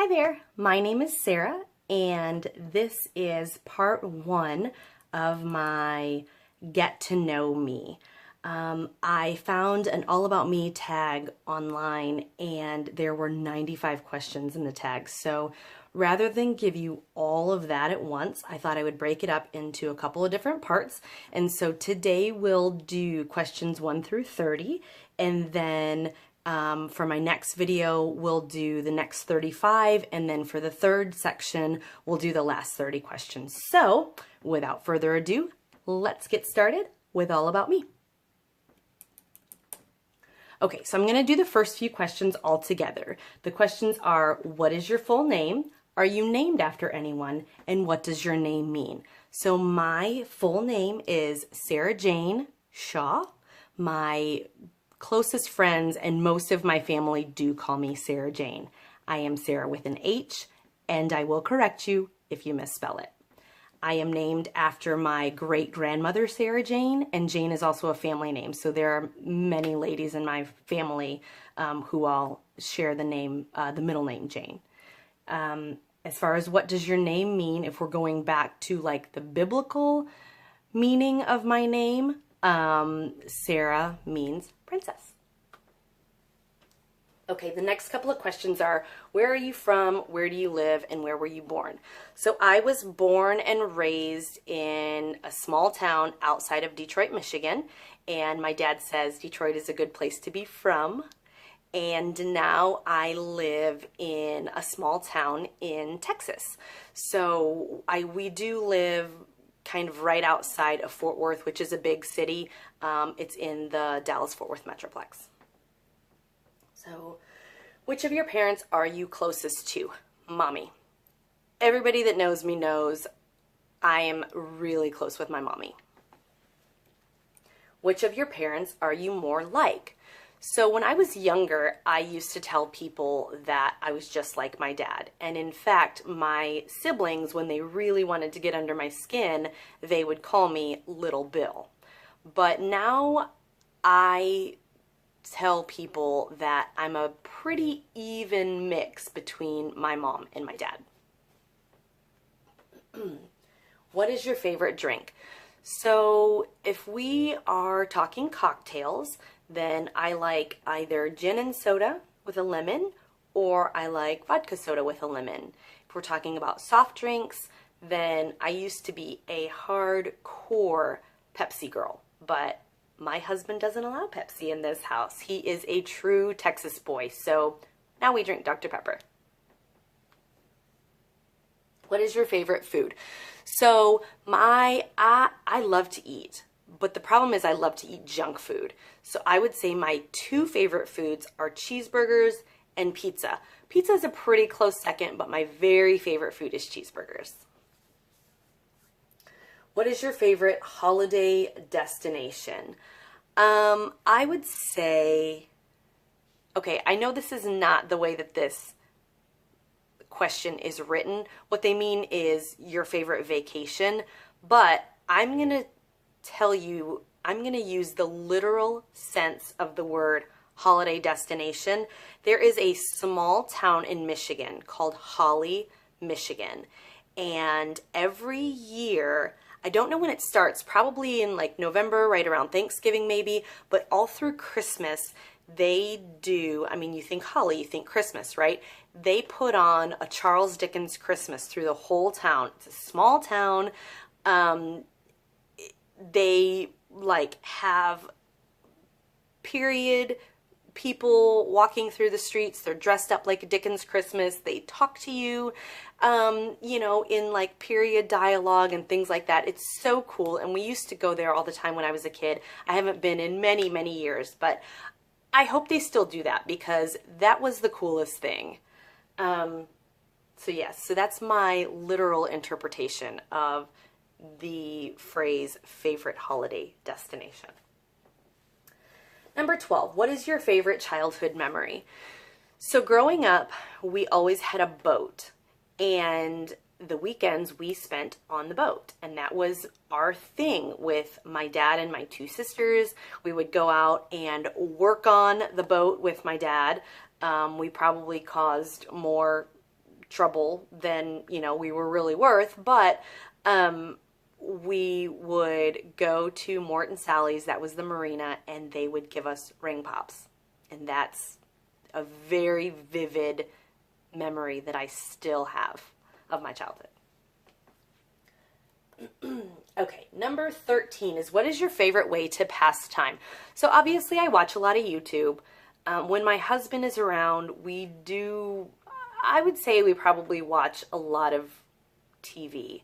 Hi there, my name is Sarah, and this is part one of my Get to Know Me. I found an All About Me tag online, and there were 95 questions in the tag. So rather than give you all of that at once, I thought I would break it up into a couple of different parts. And so today we'll do questions 1 through 30, and then for my next video, we'll do the next 35, and then for the third section, we'll do the last 30 questions. So, without further ado, let's get started with All About Me. Okay, so I'm going to do the first few questions all together. The questions are, what is your full name? Are you named after anyone? And what does your name mean? So my full name is Sarah Jane Shaw. My closest friends and most of my family do call me Sarah Jane. I am Sarah with an H, and I will correct you if you misspell it. I am named after my great-grandmother, Sarah Jane, and Jane is also a family name. So there are many ladies in my family who all share the name, the middle name Jane. As far as what does your name mean, if we're going back to like the biblical meaning of my name, Sarah means princess. Okay, the next couple of questions are, where are you from, where do you live, and where were you born? So I was born and raised in a small town outside of Detroit, Michigan, and my dad says Detroit is a good place to be from. And now I live in a small town in Texas. So we do live kind of right outside of Fort Worth, which is a big city. It's in the Dallas-Fort Worth Metroplex. So, which of your parents are you closest to? Mommy. Everybody that knows me knows I am really close with my mommy. Which of your parents are you more like? So when I was younger, I used to tell people that I was just like my dad. And in fact, my siblings, when they really wanted to get under my skin, they would call me Little Bill. But now I tell people that I'm a pretty even mix between my mom and my dad. What is your favorite drink? So if we are talking cocktails, then I like either gin and soda with a lemon, or I like vodka soda with a lemon. If we're talking about soft drinks, then I used to be a hardcore Pepsi girl, but my husband doesn't allow Pepsi in this house. He is a true Texas boy, so now we drink Dr. Pepper. What is your favorite food? So I love to eat, but the problem is I love to eat junk food. So I would say my two favorite foods are cheeseburgers and pizza. Pizza is a pretty close second, but my very favorite food is cheeseburgers. What is your favorite holiday destination? I would say, okay, I know this is not the way that this question is written. What they mean is your favorite vacation, but I'm going to tell you, I'm going to use the literal sense of the word holiday destination. There is a small town in Michigan called Holly, Michigan, and every year, I don't know when it starts, probably in like November, right around Thanksgiving maybe, but all through Christmas, they do, I mean, you think Holly, you think Christmas, right? They put on a Charles Dickens Christmas through the whole town. It's a small town. They like have period people walking through the streets. They're dressed up like a Dickens Christmas. They talk to you, you know, in like period dialogue and things like that. It's so cool. And we used to go there all the time when I was a kid. I haven't been in many, many years, but I hope they still do that because that was the coolest thing. So yes, so that's my literal interpretation of the phrase favorite holiday destination. Number 12, what is your favorite childhood memory? So growing up, we always had a boat, and the weekends we spent on the boat, and that was our thing with my dad and my two sisters. We would go out and work on the boat with my dad. We probably caused more trouble than, we were really worth, but we would go to Mort and Sally's, that was the marina, and they would give us ring pops. And that's a very vivid memory that I still have of my childhood. Okay, number 13 is, what is your favorite way to pass time? So obviously I watch a lot of YouTube. When my husband is around, I would say we probably watch a lot of TV.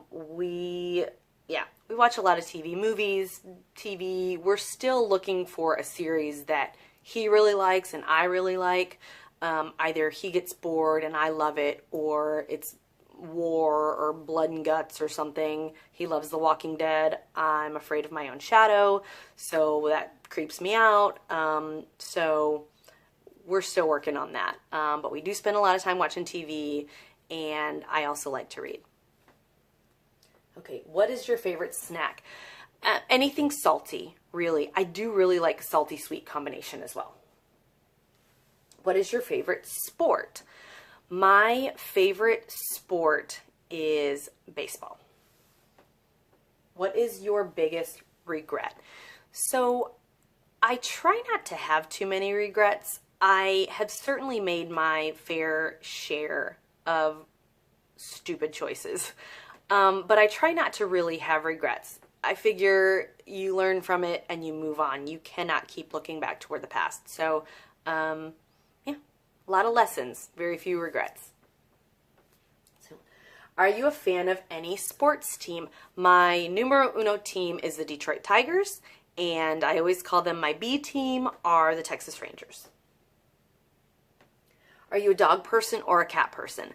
We watch a lot of TV, movies, TV. We're still looking for a series that he really likes and I really like. Either he gets bored and I love it, or it's war or blood and guts or something. He loves The Walking Dead. I'm afraid of my own shadow, so that creeps me out. So we're still working on that. But we do spend a lot of time watching TV, and I also like to read. Okay, what is your favorite snack? Anything salty, really. I do really like a salty-sweet combination as well. What is your favorite sport? My favorite sport is baseball. What is your biggest regret? So I try not to have too many regrets. I have certainly made my fair share of stupid choices, but I try not to really have regrets. I figure you learn from it and you move on. You cannot keep looking back toward the past. So, a lot of lessons, very few regrets. So, are you a fan of any sports team? My numero uno team is the Detroit Tigers, and I always call them my B team, are the Texas Rangers. Are you a dog person or a cat person?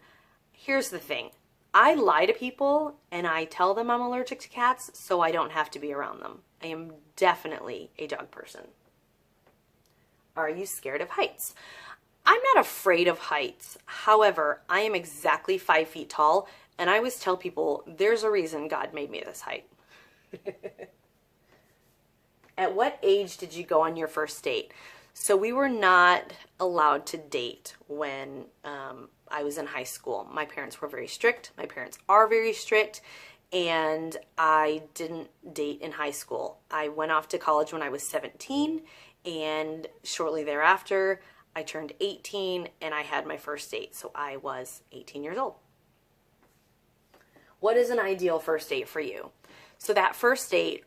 Here's the thing. I lie to people and I tell them I'm allergic to cats so I don't have to be around them. I am definitely a dog person. Are you scared of heights? I'm not afraid of heights. However, I am exactly 5 feet tall, and I always tell people there's a reason God made me this height. At what age did you go on your first date? So we were not allowed to date when I was in high school. My parents were very strict. My parents are very strict, and I didn't date in high school. I went off to college when I was 17, and shortly thereafter, I turned 18 and I had my first date, so I was 18 years old. What is an ideal first date for you? So that first date,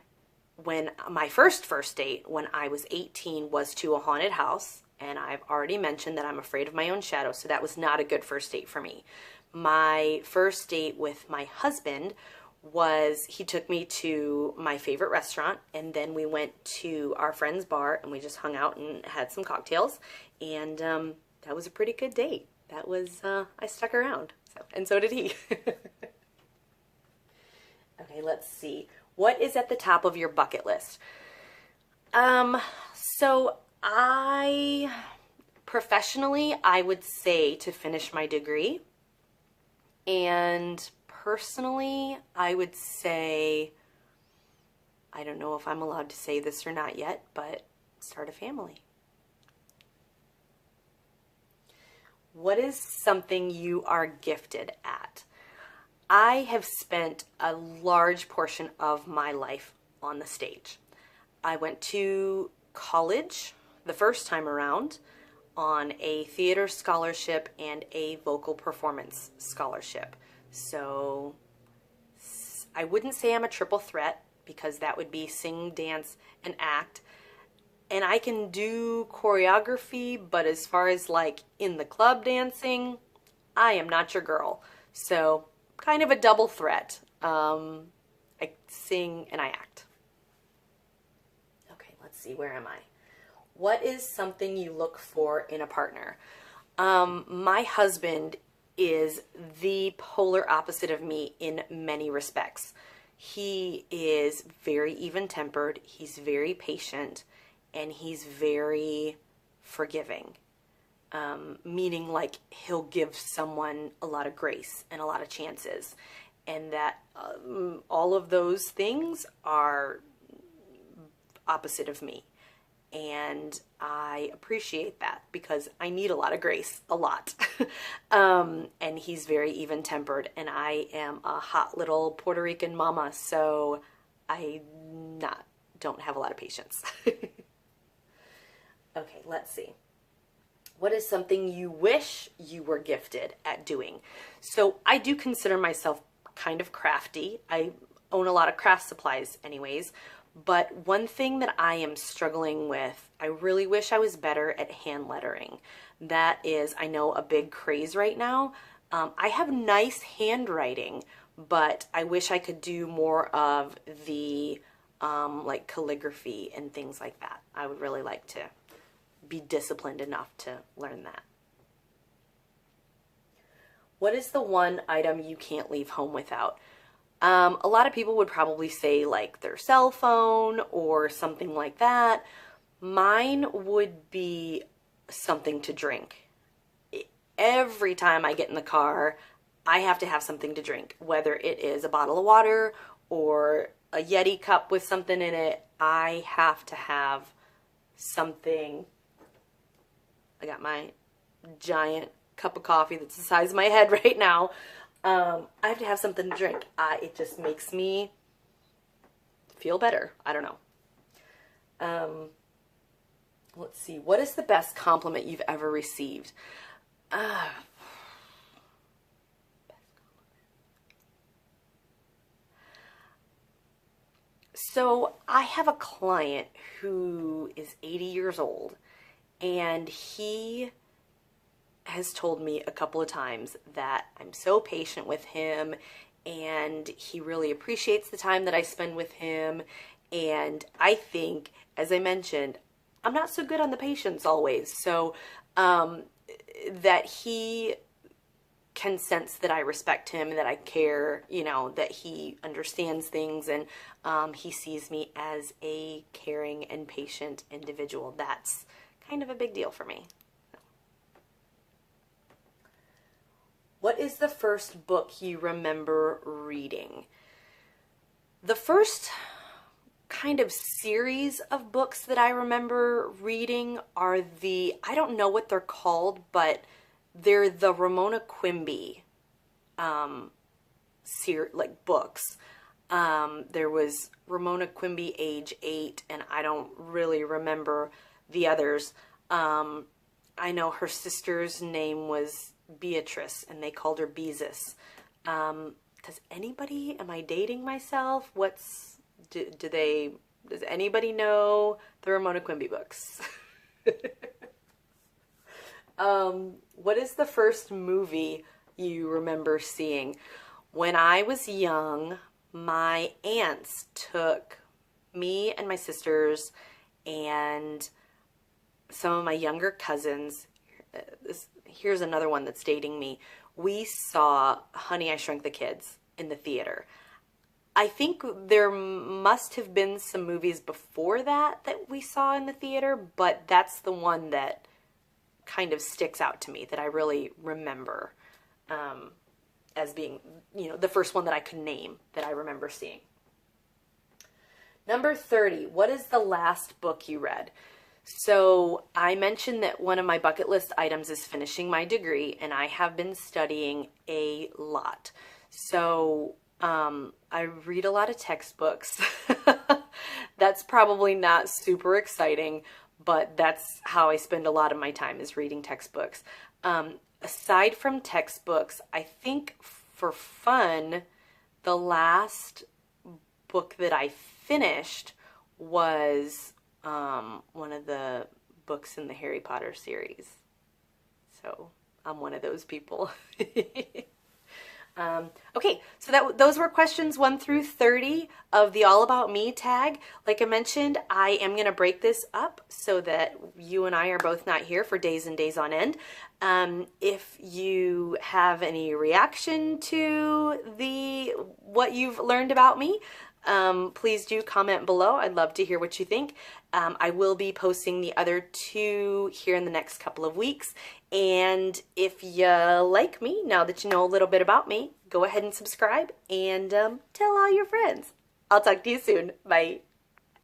my first date when I was 18 was to a haunted house, and I've already mentioned that I'm afraid of my own shadow, so that was not a good first date for me. My first date with my husband was, he took me to my favorite restaurant, and then we went to our friend's bar and we just hung out and had some cocktails, and that was a pretty good date. That was, I stuck around, and so did he. Okay, let's see. What is at the top of your bucket list? So professionally, I would say to finish my degree, and personally, I would say, I don't know if I'm allowed to say this or not yet, but start a family. What is something you are gifted at? I have spent a large portion of my life on the stage. I went to college the first time around on a theater scholarship and a vocal performance scholarship. So I wouldn't say I'm a triple threat, because that would be sing, dance, and act. And I can do choreography, but as far as like in the club dancing, I am not your girl. So kind of a double threat. I sing and I act. Okay, let's see, where am I? What is something you look for in a partner? My husband is the polar opposite of me in many respects. He is very even-tempered, he's very patient, and he's very forgiving. Meaning like he'll give someone a lot of grace and a lot of chances. And that all of those things are opposite of me. and I appreciate that because I need a lot of grace, a lot. And he's very even-tempered, and I am a hot little Puerto Rican mama, so I don't have a lot of patience. Okay, let's see. What is something you wish you were gifted at doing? So I do consider myself kind of crafty. I own a lot of craft supplies anyways, but one thing that I am struggling with, I really wish I was better at hand lettering. That is, I know, a big craze right now. I have nice handwriting, but I wish I could do more of the like calligraphy and things like that. I would really like to be disciplined enough to learn that. What is the one item you can't leave home without? A lot of people would probably say like their cell phone or something like that. Mine would be something to drink. Every time I get in the car, I have to have something to drink, whether it is a bottle of water or a Yeti cup with something in it. I have to have something. I got my giant cup of coffee that's the size of my head right now. I have to have something to drink. It just makes me feel better. I don't know. Let's see. What is the best compliment you've ever received? So I have a client who is 80 years old, and he has told me a couple of times that I'm so patient with him, and he really appreciates the time that I spend with him. And I think, as I mentioned, I'm not so good on the patience always. So that he can sense that I respect him, that I care, you know, that he understands things, and he sees me as a caring and patient individual. That's kind of a big deal for me. What is the first book you remember reading? The first kind of series of books that I remember reading are I don't know what they're called, but they're the Ramona Quimby books. There was Ramona Quimby age 8, and I don't really remember the others. I know her sister's name was Beatrice, and they called her Beezus. Does am I dating myself? Does anybody know the Ramona Quimby books? What is the first movie you remember seeing? When I was young, my aunts took me and my sisters and some of my younger cousins. Here's another one that's dating me. We saw Honey, I Shrunk the Kids in the theater. I think there must have been some movies before that we saw in the theater, but that's the one that kind of sticks out to me, that I really remember as being, you know, the first one that I could name that I remember seeing. Number 30, what is the last book you read? So I mentioned that one of my bucket list items is finishing my degree, and I have been studying a lot. So I read a lot of textbooks. That's probably not super exciting, but that's how I spend a lot of my time, is reading textbooks. Aside from textbooks, I think for fun, the last book that I finished was one of the books in the Harry Potter series. So I'm one of those people. Okay, so those were questions 1 through 30 of the All About Me tag. Like I mentioned, I am going to break this up so that you and I are both not here for days and days on end. If you have any reaction to what you've learned about me, please do comment below. I'd love to hear what you think. I will be posting the other 2 here in the next couple of weeks. And if you like me, now that you know a little bit about me, go ahead and subscribe and tell all your friends. I'll talk to you soon. Bye.